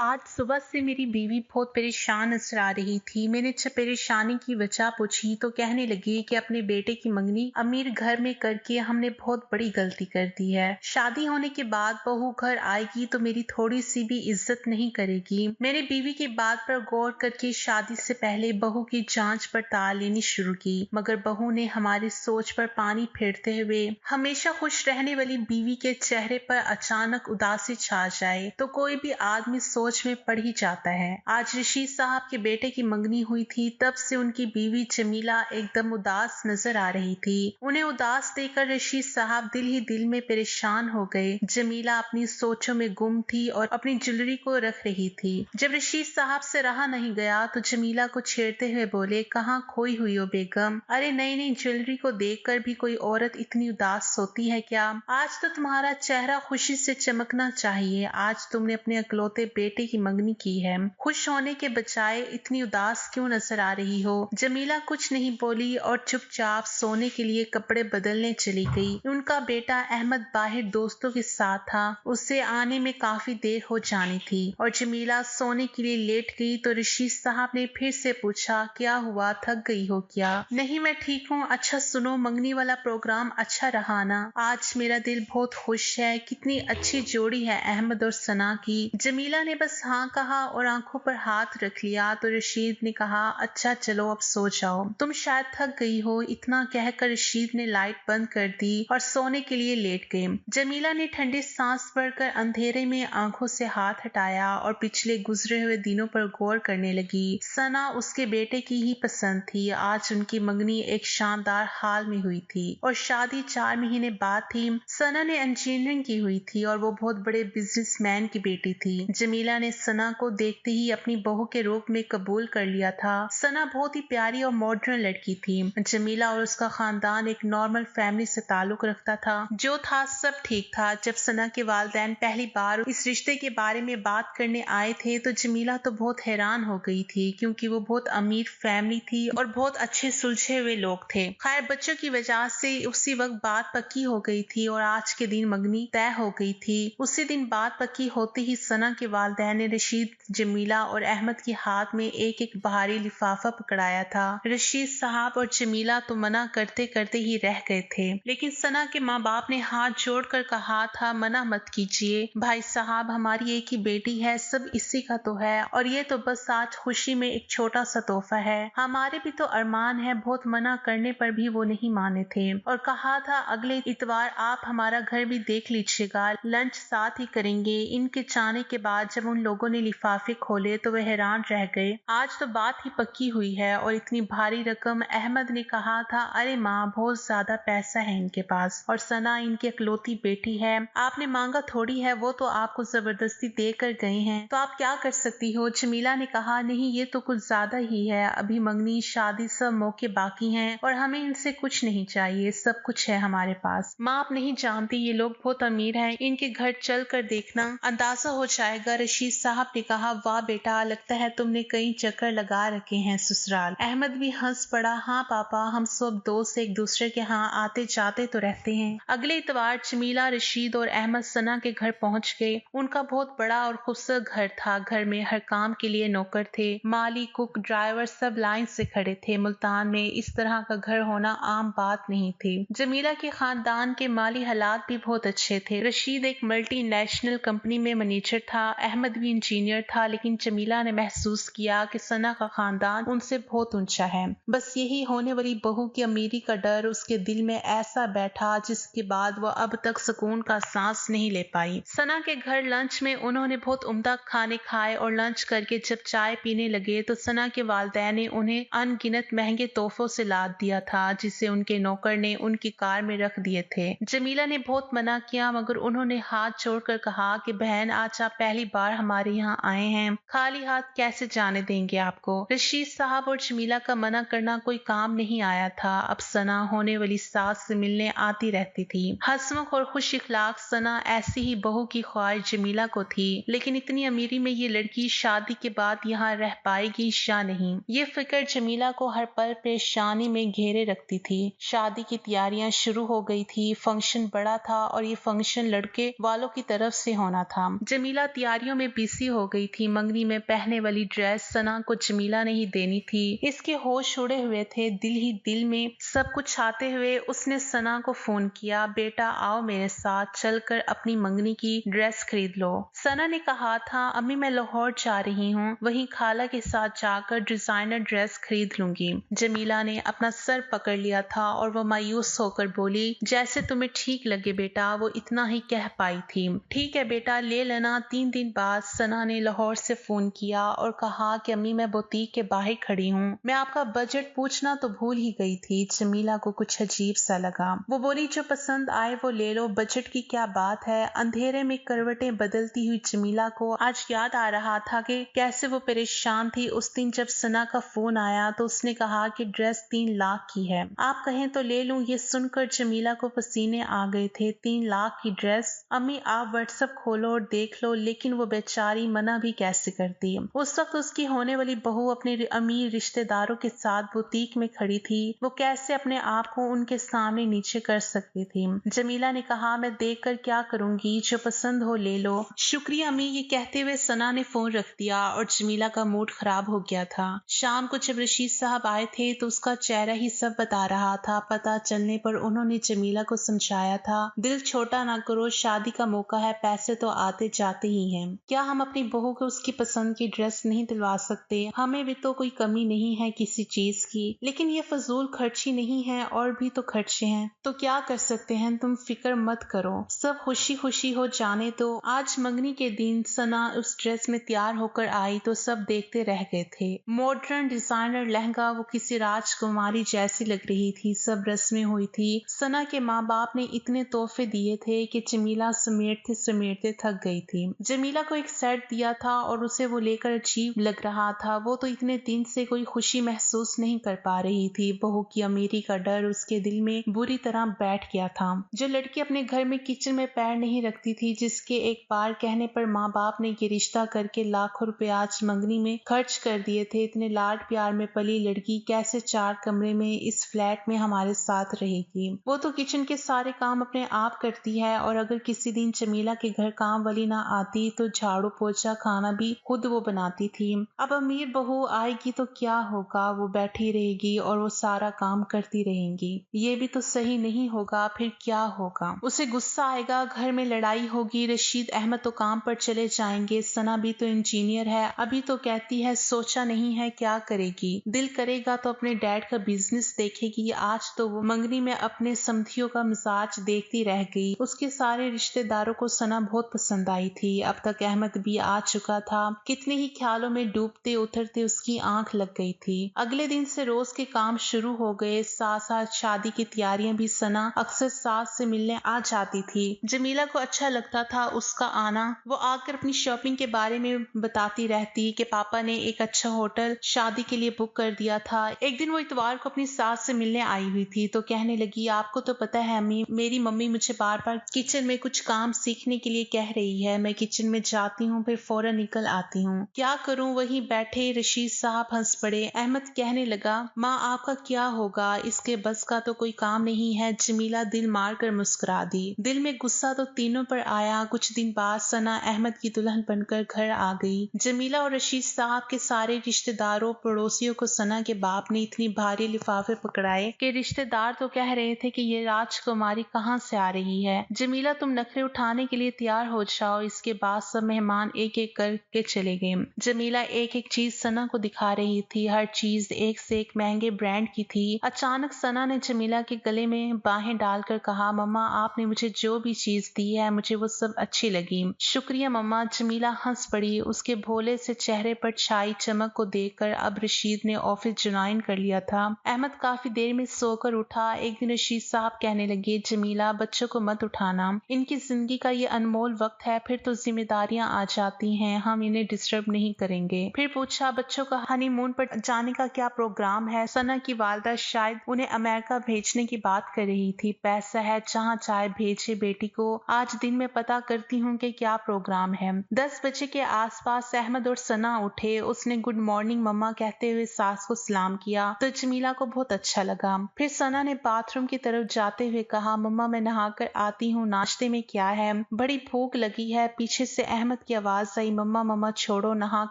आज सुबह से मेरी बीवी बहुत परेशान नजर आ रही थी। मैंने जब परेशानी की वजह पूछी तो कहने लगी कि अपने बेटे की मंगनी अमीर घर में करके हमने बहुत बड़ी गलती कर दी है। शादी होने के बाद बहू घर आएगी तो मेरी थोड़ी सी भी इज्जत नहीं करेगी। मैंने बीवी की बात पर गौर करके शादी से पहले बहू की जांच पड़ताल लेनी शुरू की, मगर बहू ने हमारी सोच पर पानी फेरते हुए हमेशा खुश रहने वाली बीवी के चेहरे पर अचानक उदासी छा जाए तो कोई भी आदमी सोच में पड़ ही जाता है। आज रशीद साहब के बेटे की मंगनी हुई थी, तब से उनकी बीवी जमीला एकदम उदास नजर आ रही थी। उन्हें उदास देखकर रशीद साहब दिल ही दिल में परेशान हो गए। जमीला अपनी सोचों में गुम थी और अपनी ज्वेलरी को रख रही थी। जब रशीद साहब से रहा नहीं गया तो जमीला को छेड़ते हुए बोले, कहाँ खोई हुई हो बेगम? अरे नई नई ज्वेलरी को देखकर भी कोई औरत इतनी उदास होती है क्या? आज तो तुम्हारा चेहरा खुशी से चमकना चाहिए। आज तुमने अपने अकलौते बेटे की मंगनी की है, खुश होने के बजाय इतनी उदास क्यों नजर आ रही हो? जमीला कुछ नहीं बोली और चुपचाप सोने के लिए कपड़े बदलने चली गई। उनका बेटा अहमद बाहर दोस्तों के साथ था, उसे आने में काफी देर हो जानी थी और जमीला सोने के लिए लेट गई तो रशीद साहब ने फिर से पूछा, क्या हुआ, थक गई हो क्या? नहीं, मैं ठीक हूँ। अच्छा सुनो, मंगनी वाला प्रोग्राम अच्छा रहा ना? आज मेरा दिल बहुत खुश है। कितनी अच्छी जोड़ी है अहमद और सना की। जमीला ने बस हाँ कहा और आंखों पर हाथ रख लिया तो रशीद ने कहा, अच्छा चलो अब सो जाओ, तुम शायद थक गई हो। इतना कहकर रशीद ने लाइट बंद कर दी और सोने के लिए लेट गए। जमीला ने ठंडी सांस भरकर अंधेरे में आंखों से हाथ हटाया और पिछले गुजरे हुए दिनों पर गौर करने लगी। सना उसके बेटे की ही पसंद थी। आज उनकी मंगनी एक शानदार हाल में हुई थी और शादी 4 महीने बाद थी। सना ने इंजीनियरिंग की हुई थी और वो बहुत बड़े बिजनेसमैन की बेटी थी। जमीला ने सना को देखते ही अपनी बहू के रूप में कबूल कर लिया था। सना बहुत ही प्यारी और मॉडर्न लड़की थी। जमीला और उसका खानदान एक नॉर्मल फैमिली से ताल्लुक रखता था। जो था सब ठीक था। जब सना के वालिदैन पहली बार इस रिश्ते के बारे में बात करने आए थे तो जमीला तो बहुत हैरान हो गई थी, क्योंकि वो बहुत अमीर फैमिली थी और बहुत अच्छे सुलझे हुए लोग थे। खैर, बच्चों की वजह से उसी वक्त बात पक्की हो गई थी और आज के दिन मंगनी तय हो गई थी। उसी दिन बात पक्की होते ही सना के वालिदैन ने रशीद, जमीला और अहमद के हाथ में एक एक भारी लिफाफा पकड़ाया था। रशीद साहब और जमीला तो मना करते करते ही रह गए थे, लेकिन सना के माँ बाप ने हाथ जोड़कर कहा था, मना मत कीजिए भाई साहब, हमारी एक ही बेटी है, सब इसी का तो है और ये तो बस आज खुशी में एक छोटा सा तोहफा है। हमारे भी तो अरमान है। बहुत मना करने पर भी वो नहीं माने थे और कहा था, अगले इतवार आप हमारा घर भी देख लीजिएगा, लंच साथ ही करेंगे। इनके जाने के बाद जब उन लोगों ने लिफाफे खोले तो वे हैरान रह गए। आज तो बात ही पक्की हुई है और इतनी भारी रकम। अहमद ने कहा था, अरे माँ, बहुत ज्यादा पैसा है इनके पास और सना इनकी इकलौती बेटी है, आपने मांगा थोड़ी है, वो तो आपको जबरदस्ती दे कर गए हैं, तो आप क्या कर सकती हो? जमीला ने कहा, नहीं ये तो कुछ ज्यादा ही है, अभी मंगनी शादी सब मौके बाकी हैं और हमें इनसे कुछ नहीं चाहिए, सब कुछ है हमारे पास। माँ, आप नहीं जानती, ये लोग बहुत अमीर हैं, इनके घर चल कर देखना, अंदाजा हो जाएगा। रशीद साहब ने कहा, वाह बेटा, लगता है तुमने कई चक्कर लगा रखे हैं ससुराल। अहमद भी हंस पड़ा, हाँ पापा, हम सब दोस्त एक दूसरे के यहाँ आते जाते तो रहते हैं। अगले इतवार जमीला, रशीद और अहमद सना के घर पहुंच गए। उनका बहुत बड़ा और खूबसूरत घर था। घर में हर काम के लिए नौकर थे, माली, कुक, ड्राइवर सब लाइन से खड़े थे। मुल्तान में इस तरह का घर होना आम बात नहीं थी। जमीला के खानदान के माली हालात भी बहुत अच्छे थे। रशीद एक मल्टीनेशनल कंपनी में मैनेजर था, अहमद भी इंजीनियर था, लेकिन जमीला ने महसूस किया कि सना का खानदान उनसे बहुत ऊंचा है। बस यही होने वाली बहू की अमीरी का डर उसके दिल में ऐसा बैठा जिसके बाद वह अब तक सुकून का सांस नहीं ले पाई। सना के घर लंच में उन्होंने बहुत उम्दा खाने खाए और लंच करके जब चाय पीने लगे तो सना के वालिदैन ने उन्हें अनगिनत महंगे तोहफों से लाद दिया था, जिसे उनके नौकर ने उनकी कार में रख दिए थे। जमीला ने बहुत मना किया, मगर उन्होंने हाथ जोड़कर कहा कि बहन, आज आप पहली बार हमारे यहाँ आए हैं, खाली हाथ कैसे जाने देंगे आपको। रशीद साहब और जमीला का मना करना कोई काम नहीं आया था। अब सना होने वाली सास से मिलने आती रहती थी। हंसमुख और खुश इखलाक सना ऐसी ही बहू की ख्वाहिश जमीला को थी, लेकिन इतनी अमीरी में ये लड़की शादी के बाद यहाँ रह पाएगी या नहीं, ये फिक्र जमीला को हर पल परेशानी में घेरे रखती थी। शादी की तैयारियां शुरू हो गई थी। फंक्शन बड़ा था और ये फंक्शन लड़के वालों की तरफ से होना था। जमीला तैयारियों में बिजी हो गई थी। मंगनी में पहनने वाली ड्रेस सना को जमीला ने ही देनी थी। इसके होश उड़े हुए थे। दिल ही दिल में सब कुछ चाहते हुए उसने सना को फोन किया, बेटा आओ मेरे साथ, चलकर अपनी मंगनी की ड्रेस खरीद लो। सना ने कहा था अम्मी मैं लाहौर जा रही हूँ, वहीं खाला के साथ जाकर डिजाइनर ड्रेस खरीद लूंगी। जमीला ने अपना सर पकड़ लिया था और वो मायूस होकर बोली, जैसे तुम्हें ठीक लगे बेटा। वो इतना ही कह पाई थी। ठीक है बेटा ले लेना। 3 दिन बाद सना ने लाहौर से फोन किया और कहा कि अम्मी मैं बुटीक के बाहर खड़ी हूँ, मैं आपका बजट पूछना तो भूल ही गई थी। जमीला को कुछ अजीब सा लगा। वो बोली जो पसंद आए वो ले लो, बजट की क्या बात है। अंधेरे में करवटें बदलती हुई जमीला को आज याद आ रहा था कि कैसे वो परेशान थी उस दिन जब सना का फोन आया तो उसने कहा कि ड्रेस 3 लाख की है, आप कहें तो ले लूं। ये सुनकर जमीला को पसीने आ गए थे। 3 लाख की ड्रेस? अम्मी आप व्हाट्सएप खोलो और देख लो। लेकिन वो बेचारी मना भी कैसे करती। उस वक्त उसकी होने वाली बहू अपने अमीर रिश्तेदारों के साथ बुटीक में खड़ी थी। वो कैसे अपने आप को उनके सामने नीचे कर सकती थी। जमीला ने कहा मैं देख कर क्या करूंगी, जो पसंद हो ले लो। शुक्रिया अम्मी। ये कहते हुए सना ने फोन रख दिया और जमीला का मूड खराब हो गया था। शाम को जब रशीद साहब आए थे तो उसका चेहरा ही सब बता रहा था। पता चलने पर उन्होंने जमीला को समझाया था, दिल छोटा ना करो, शादी का मौका है, पैसे तो आते जाते ही हैं। क्या हम अपनी बहू को उसकी पसंद की ड्रेस नहीं दिलवा सकते? हमें भी तो कोई कमी नहीं है किसी चीज की, लेकिन ये फजूल खर्ची नहीं है, और भी तो खर्चे हैं। तो क्या कर सकते हैं, तुम फिक्र मत करो, सब खुशी खुशी हो जाने दो। आज मंगनी के दिन सना उस ड्रेस में तैयार होकर आई तो सब देखते रह गए थे। मॉडर्न डिजाइनर लहंगा, वो किसी राजकुमारी जैसी लग रही थी। सब रस्में हुई थी। सना के माँ बाप ने इतने तोहफे दिए थे कि जमीला समेटते समेटते थक गई थी। जमीला को एक सेट दिया था और उसे वो लेकर अजीब लग रहा था। वो तो इतने दिन से कोई खुशी महसूस नहीं कर पा रही थी। बहू की अमीरी का डर उसके दिल में बुरी तरह बैठ गया था। जो लड़की अपने घर में किचन में पैर नहीं रखती थी, जिसके एक बार कहने पर माँ बाप ने ये रिश्ता करके लाखों रुपए आज मंगनी में खर्च कर दिए थे, इतने लाड प्यार में पली लड़की कैसे 4 कमरे में इस फ्लैट में हमारे साथ रहेगी। वो तो किचन के सारे काम अपने आप करती है, और अगर किसी दिन जमीला के घर काम वाली ना आती तो झाड़ू पोछा खाना भी खुद वो बनाती थी। अब अमीर बहू आएगी तो क्या होगा, वो बैठी रहेगी और वो सारा काम करती रहेंगी। ये भी तो सही नहीं होगा। फिर क्या होगा? उसे गुस्सा आएगा, घर में लड़ाई होगी, रशीद अहमद तो काम पर चले जाएंगे, सना भी तो इंजीनियर है, अभी तो कहती है सोचा नहीं है क्या करेगी। दिल करेगा तो अपने डैड का बिजनेस देखेगी। आज तो वो मंगनी में अपने समधियों का मिजाज देखती रह गई। उसके सारे रिश्तेदारों को सना बहुत पसंद आई थी। अब तक अहमद भी आ चुका था। कितने ही ख्यालों में डूबते उतरते उसकी आंख लग गई थी। अगले दिन से रोज के काम शुरू हो गए। साथ साथ शादी की तैयारियां भी। सना अक्सर सास से मिलने आ जाती थी। जमीला को अच्छा लगता था उसका आना। वो आकर अपनी शॉपिंग के बारे में बताती रहती कि पापा ने एक अच्छा होटल शादी के लिए बुक कर दिया था। एक दिन वो इतवार को अपनी सास से मिलने आई हुई थी तो कहने लगी, आपको तो पता है अम्मी, मेरी मम्मी मुझे बार बार किचन में कुछ काम सीखने के लिए कह रही है। मैं किचन में जाती हूँ फिर फौरन निकल आती हूँ, क्या करूँ। वहीं बैठे रशीद साहब हंस पड़े। अहमद कहने लगा, माँ आपका क्या होगा, इसके बस का तो कोई काम नहीं है। जमीला दिल मार कर मुस्कुरा दी। दिल में गुस्सा तो तीनों पर आया। कुछ दिन बाद सना अहमद की दुल्हन बनकर घर आ गई। जमीला और रशीद साहब के सारे रिश्तेदारों पड़ोसियों को सना के बाप ने इतनी भारी लिफाफे पकड़ाए कि रिश्तेदार तो कह रहे थे कि ये राजकुमारी कहाँ से आ रही है। जमीला तुम नखरे उठाने के लिए तैयार हो जाओ। इसके बाद सब मेहमान एक एक करके चले गए। जमीला एक एक चीज सना को दिखा रही थी। हर चीज एक से एक महंगे ब्रांड की थी। अचानक सना ने जमीला के गले में बाहें डालकर कहा, मम्मा आपने मुझे जो भी चीज दी है मुझे वो सब अच्छी लगी। शुक्रिया मम्मा। जमीला हंस पड़ी। उसके भोले से चेहरे पर छाई चमक को देखकर अब रशीद ने ऑफिस ज्वाइन कर लिया था। अहमद काफी देर में सोकर उठा। एक दिन रशीद साहब कहने लगे, जमीला बच्चों को मत उठाना, इनकी जिंदगी का ये अनमोल वक्त है, फिर तो जिम्मेदारियां आ जाती हैं, हम इन्हें डिस्टर्ब नहीं करेंगे। फिर पूछा, बच्चों का हनीमून पर जाने का क्या प्रोग्राम है? सना की वालदा शायद उन्हें अमेरिका भेजने की बात कर रही थी। पैसा है, जहाँ चाहे भेजे बेटी को। आज दिन में पता करती हूँ कि क्या प्रोग्राम है। 10 बजे के आसपास अहमद और सना उठे। उसने गुड मॉर्निंग मम्मा कहते हुए सास को सलाम किया तो जमीला को बहुत अच्छा लगा। फिर सना ने बाथरूम की तरफ जाते हुए कहा, मम्मा मैं नहाकर आती हूँ, नाश्ते में क्या है? बड़ी भूख लगी है। पीछे से अहमद अहमद की आवाज आई, मम्मा मम्मा छोड़ो, नहा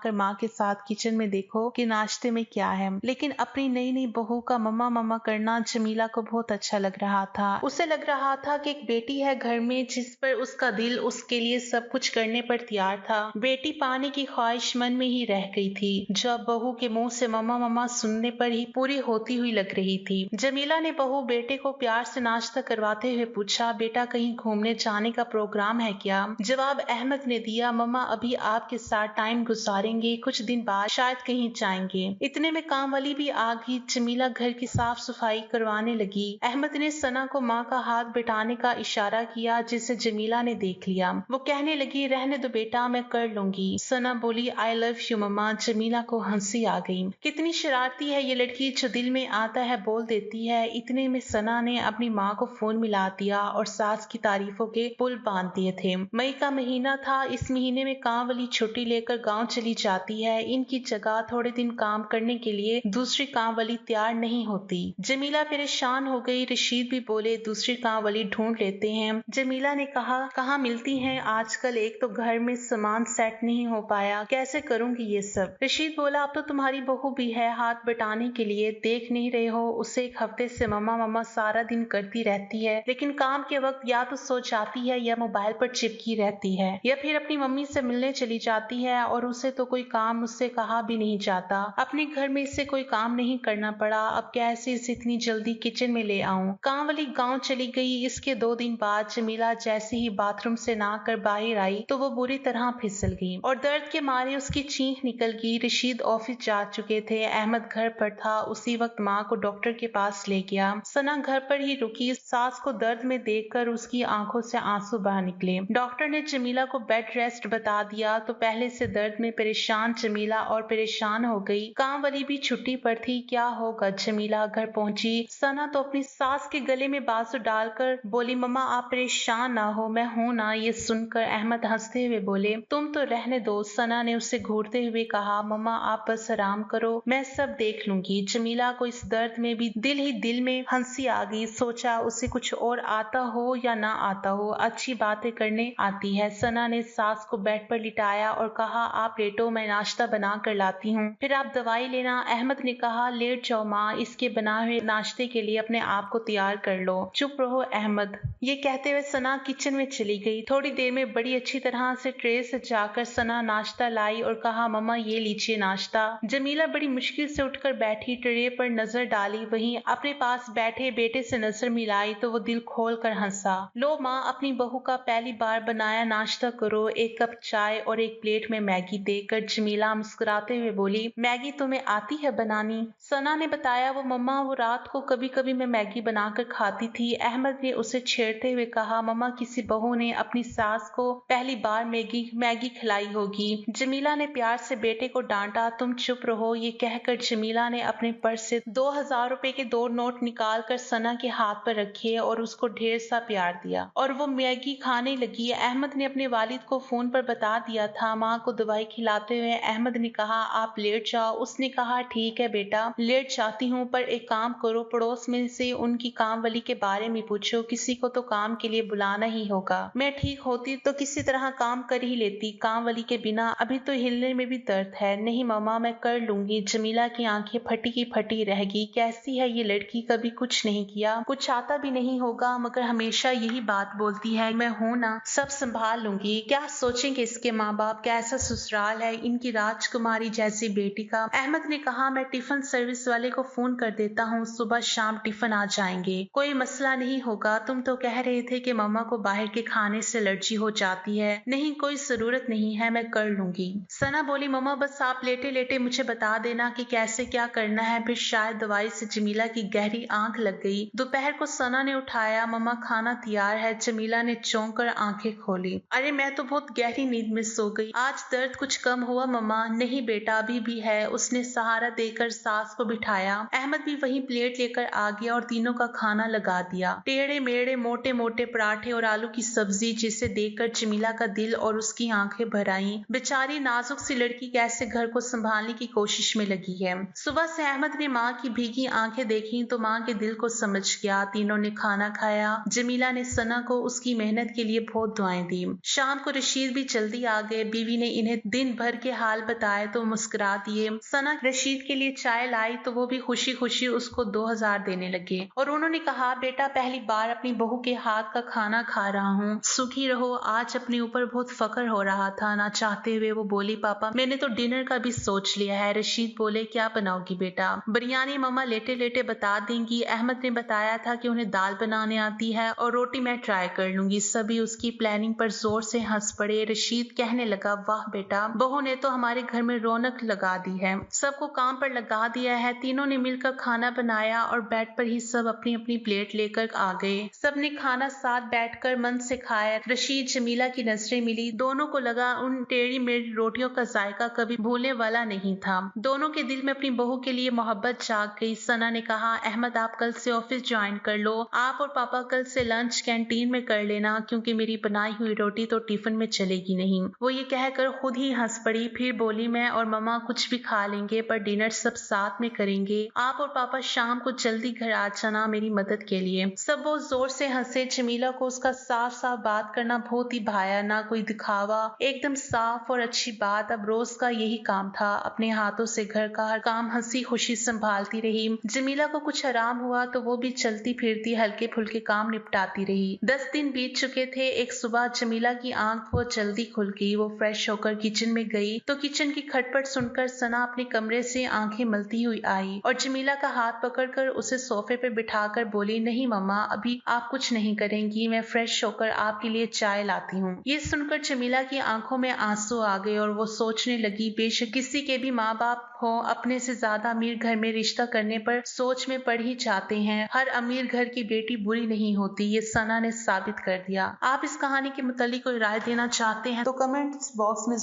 कर माँ के साथ किचन में देखो कि नाश्ते में क्या है। लेकिन अपनी नई नई बहू का मम्मा मम्मा करना जमीला को बहुत अच्छा लग रहा था। उसे लग रहा था कि एक बेटी है घर में जिस पर उसका दिल उसके लिए सब कुछ करने पर तैयार था। बेटी पाने की ख्वाहिश मन में ही रह गई थी, जो अब बहू के मुंह से मम्मा मम्मा सुनने पर ही पूरी होती हुई लग रही थी। जमीला ने बहू बेटे को प्यार से नाश्ता करवाते हुए पूछा, बेटा कहीं घूमने जाने का प्रोग्राम है क्या? जवाब अहमद ने दिया, मम्मा अभी आपके साथ टाइम गुजारेंगे, कुछ दिन बाद शायद कहीं जाएंगे। इतने में काम वाली भी आ गई। जमीला घर की साफ सफाई करवाने लगी। अहमद ने सना को माँ का हाथ बिठाने का इशारा किया, जिसे जमीला ने देख लिया। वो कहने लगी, रहने दो बेटा, मैं कर लूंगी। सना बोली, आई लव यू मम्मा। जमीला को हंसी आ गई। कितनी शरारती है ये लड़की, जो दिल में आता है बोल देती है। इतने में सना ने अपनी माँ को फोन मिला दिया और सास की तारीफों के पुल बांध दिए थे। मई का महीना था। इस महीने में काम वाली छुट्टी लेकर गांव चली जाती है। इनकी जगह थोड़े दिन काम करने के लिए दूसरी काम वाली तैयार नहीं होती। जमीला परेशान हो गई। रशीद भी बोले, दूसरी काम वाली ढूंढ लेते हैं। जमीला ने कहा, कहाँ मिलती हैं आजकल, एक तो घर में सामान सेट नहीं हो पाया, कैसे करूंगी ये सब। रशीद बोला, अब तो तुम्हारी बहू भी है हाथ बटाने के लिए, देख नहीं रहे हो उसे एक हफ्ते से मम्मा मम्मा सारा दिन करती रहती है, लेकिन काम के वक्त या तो सो जाती है या मोबाइल पर चिपकी रहती है या फिर अपनी मम्मी से मिलने चली जाती है, और उसे तो कोई काम मुझसे कहा भी नहीं जाता। अपने घर में इससे कोई काम नहीं करना पड़ा, अब कैसे इसे इतनी जल्दी किचन में ले आऊं। काम वाली गांव चली गई। इसके 2 दिन बाद जमीला जैसे ही बाथरूम से नहाकर बाहर आई तो वो बुरी तरह फिसल गई और दर्द के मारे उसकी चीख निकल गई। रशीद ऑफिस जा चुके थे। अहमद घर पर था। उसी वक्त माँ को डॉक्टर के पास ले गया। सना घर पर ही रुकी। सास को दर्द में देखकर उसकी आंखों से आंसू बह निकले। डॉक्टर ने जमीला को बेड रेस्ट बता दिया तो पहले से दर्द में परेशान जमीला और परेशान हो गई। काम वाली भी छुट्टी पर थी। क्या होगा। जमीला घर पहुंची। सना तो अपनी सास के गले में बाजू डालकर बोली, मम्मा आप परेशान ना हो, मैं हूं ना। ये सुनकर अहमद हंसते हुए बोले, तुम तो रहने दो। सना ने उसे घूरते हुए कहा, मम्मा आप बस आराम करो, मैं सब देख लूंगी। जमीला को इस दर्द में भी दिल ही दिल में हंसी आ गई। सोचा उसे कुछ और आता हो या ना आता हो, अच्छी बातें करने आती है। सना ने सास को बेड पर लिटाया और कहा, आप लेटो, मैं नाश्ता बना कर लाती हूँ, फिर आप दवाई लेना। अहमद ने कहा, लेट जाओ माँ, इसके बनाए हुए नाश्ते के लिए अपने आप को तैयार कर लो। चुप रहो अहमद। ये कहते हुए सना किचन में चली गई। थोड़ी देर में बड़ी अच्छी तरह से ट्रे सजाकर सना नाश्ता लाई और कहा, मम्मा ये लीजिए नाश्ता। जमीला बड़ी मुश्किल से उठकर बैठी, ट्रे पर नजर डाली, वहीं अपने पास बैठे बेटे से नजर मिलाई तो वो दिल खोल कर हंसा। लो माँ, अपनी बहू का पहली बार बनाया नाश्ता करो। 1 कप चाय और 1 प्लेट में मैगी देकर जमीला मुस्कुराते हुए बोली, मैगी तुम्हें आती है बनानी? सना ने बताया, वो मम्मा वो रात को कभी कभी मैं मैगी बनाकर खाती थी। अहमद ने उसे छेड़ते हुए कहा, मम्मा किसी बहू ने अपनी सास को पहली बार मैगी खिलाई होगी। जमीला ने प्यार से बेटे को डांटा, तुम चुप रहो। ये कहकर जमीला ने अपने पर्स से 2000 रुपए के 2 नोट निकाल कर सना के हाथ पर रखे और उसको ढेर सा प्यार दिया और वो मैगी खाने लगी। अहमद ने अपने वालिद को फोन पर बता दिया था। माँ को दवाई खिलाते हुए अहमद ने कहा, आप लेट जाओ। उसने कहा, ठीक है बेटा, लेट जाती हूँ, पर एक काम करो, पड़ोस में से उनकी काम वाली के बारे में पूछो। किसी को तो काम के लिए बुलाना ही होगा। मैं ठीक होती तो किसी तरह काम कर ही लेती, काम वाली के बिना अभी तो हिलने में भी दर्द है। नहीं मामा, मैं कर लूंगी। जमीला की आंखें फटी की फटी रह गई। कैसी है ये लड़की, कभी कुछ नहीं किया, कुछ आता भी नहीं होगा, मगर हमेशा यही बात बोलती है, मैं हूं ना, सब संभाल लूंगी। क्या सोचेंगे इसके माँ बाप, कैसा ससुराल है इनकी राजकुमारी जैसी बेटी का। अहमद ने कहा, मैं टिफिन सर्विस वाले को फोन कर देता हूँ, सुबह शाम टिफिन आ जाएंगे, कोई मसला नहीं होगा। तुम तो कह रहे थे कि मम्मा को बाहर के खाने से एलर्जी हो जाती है। नहीं, कोई जरूरत नहीं है, मैं कर लूंगी। सना बोली, मम्मा बस आप लेटे लेटे मुझे बता देना कि कैसे क्या करना है, फिर शायद दवाई से जमीला की गहरी आंख लग गई। दोपहर को सना ने उठाया, मम्मा खाना तैयार है। जमीला ने चौंक कर आंखें खोली। अरे मैं तो बहुत गहरी नींद में सो गई। आज दर्द कुछ कम हुआ मम्मा? नहीं बेटा, अभी भी है। उसने सहारा देकर सास को बिठाया। अहमद भी वही प्लेट लेकर आ गया और तीनों का खाना लगा दिया। टेढ़े मेढ़े मोटे मोटे पराठे और आलू की सब्जी, जिसे देखकर जमीला का दिल और उसकी आंखें भर आईं। बेचारी नाजुक सी लड़की कैसे घर को संभालने की कोशिश में लगी है। सुबह से अहमद ने माँ की भीगी आंखें देखी तो माँ के दिल को समझ गया। तीनों ने खाना खाया। जमीला ने सना को उसकी मेहनत के लिए बहुत दुआएं दी। शाम को रशीद रशीद भी जल्दी आ गए। बीवी ने इन्हें दिन भर के हाल बताए तो मुस्कुरा दिए। सना रशीद के लिए चाय लाई तो वो भी खुशी खुशी उसको 2000 देने लगे और उन्होंने कहा, बेटा पहली बार अपनी बहू के हाथ का खाना खा रहा हूँ, सुखी रहो। आज अपने ऊपर बहुत फख्र हो रहा था। ना चाहते हुए वो बोली, पापा मैंने तो डिनर का भी सोच लिया है। रशीद बोले, क्या बनाओगी बेटा? बिरयानी मम्मा लेटे लेटे बता देंगी। अहमद ने बताया था कि उन्हें दाल बनाने आती है और रोटी मैं ट्राई कर लूंगी। सभी उसकी प्लानिंग पर जोर से हंस पड़े। रशीद कहने लगा, वाह बेटा, बहू ने तो हमारे घर में रौनक लगा दी है, सबको काम पर लगा दिया है। तीनों ने मिलकर खाना बनाया और बेड पर ही सब अपनी अपनी प्लेट लेकर आ गए। सबने खाना साथ बैठकर मन से खाया। रशीद जमीला की नजरें मिली। दोनों को लगा उन टेढ़ी मेढ़ी रोटियों का जायका कभी भूलने वाला नहीं था। दोनों के दिल में अपनी बहू के लिए मोहब्बत जाग गई। सना ने कहा, अहमद आप कल से ऑफिस ज्वाइन कर लो। आप और पापा कल से लंच कैंटीन में कर लेना, क्योंकि मेरी बनाई हुई रोटी तो टिफिन में चलेगी नहीं। वो ये कहकर खुद ही हंस पड़ी। फिर बोली, मैं और मम्मा कुछ भी खा लेंगे पर डिनर सब साथ में करेंगे। आप और पापा शाम को जल्दी घर आ जाना मेरी मदद के लिए। सब वो जोर से हंसे। जमीला को उसका साफ साफ बात करना बहुत ही भाया, ना कोई दिखावा, एकदम साफ और अच्छी बात। अब रोज का यही काम था। अपने हाथों से घर का हर काम हंसी खुशी संभालती रही। जमीला को कुछ आराम हुआ तो वो भी चलती फिरती हल्के फुल्के काम निपटाती रही। 10 दिन बीत चुके थे। एक सुबह जमीला की आंख बहुत जल्दी खुल गई। वो फ्रेश होकर किचन में गई तो किचन की खटपट सुनकर सना अपने कमरे से आंखें मलती हुई आई और जमीला का हाथ पकड़कर उसे सोफे पर बिठाकर बोली, नहीं मम्मा, अभी आप कुछ नहीं करेंगी, मैं फ्रेश होकर आपके लिए चाय लाती हूँ। ये सुनकर जमीला की आंखों में आंसू आ गए और वो सोचने लगी, बेशक किसी के भी माँ बाप हो, अपने से ज्यादा अमीर घर में रिश्ता करने पर सोच में पड़ ही जाते हैं। हर अमीर घर की बेटी बुरी नहीं होती, ये सना ने साबित कर दिया। आप इस कहानी के मुतालिक कोई राय देना चाहते हैं तो कमेंट्स बॉक्स में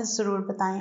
जरूर बताएं।